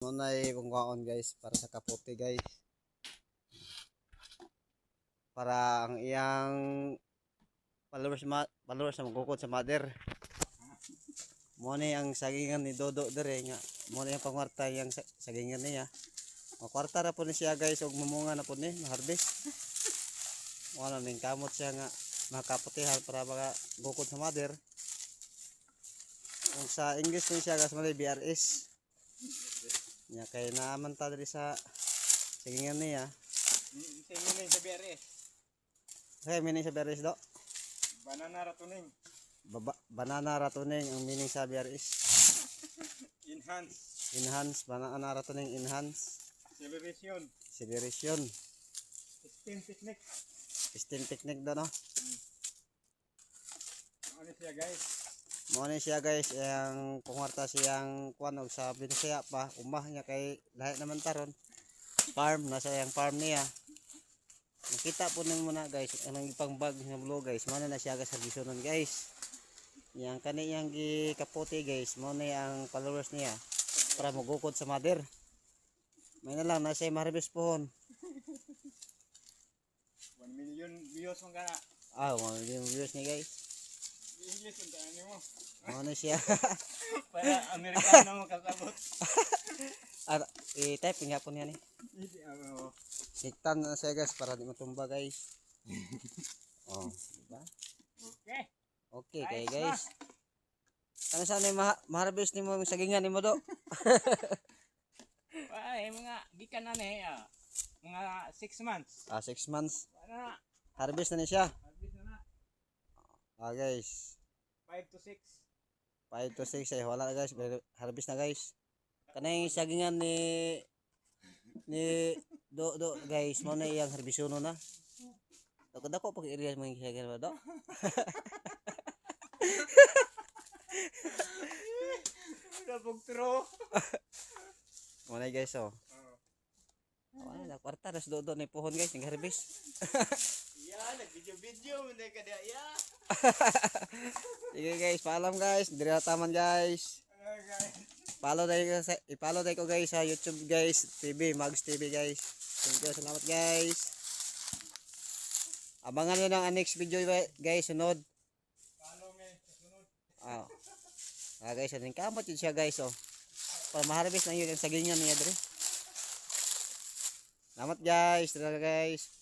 muna pangwaon guys para sa kapote guys. Para ang iyang followers na magkukod sa mother. Mo ni ang sagingan ni Dodo dire nga. Mo ni ang pangwarta yang sagingan niya. Makwarta na po ni siya guys og mamunga na po ni harvest. Wala ning kamot siya nga makaputihan para baka gukod sa mother. Kung sa English ni siya guys malay BRS. Nya kay naaman ta diri sa sagingan niya. Tingin sa BRS. Hey, meaning sa BRS do? Banana ratuning. Banana ratuning ang meaning sa BRS. Enhance, banana ratuning enhance. Acceleration. Steam technique do no? Ano siya guys? Mo ni siya guys ang pangwarta siyang kuan og sa Binisaya pa umah niya kay lahi naman taron. Farm nasa yang farm niya. Nakita po nang muna guys ang ipangbag ng blue guys mo na siya guys servisonon guys yang kaniyang gikapote guys mo na ang followers niya para magukod sa mother may na lang nasa ma-harvest pohon 1 million views mo ka na 1 million views ni guys English yung tayo mo mo na siya para Amerikano mo kasabot i-type nga po niya ni siktan na siya guys para di matumba guys diba? Okay kay guys ano saan yung ma-harvest ni mo yung sagingan ni mo do ay mga gikan na ni mga 6 months 6 months na harvest na ni siya harvest na guys 5 to 6 5 to 6 ay wala na guys harvest na guys kanang sagingan ni do guys mo na iyang harbisono na dako pag area mo yung sagingan do Dabog tro mo na guys wala na kwarta ras do na pohon guys ng harvest nag-video mo na ka daya sige guys paalam guys diri na taman guys i-follow ko guys sa YouTube guys TV Mags TV guys thank you salamat guys abangan nyo ng next video guys sunod follow me sa sunod guys aning kamot yun siya guys para ma-harvest na yun ang sagingan niya diri salamat guys talaga guys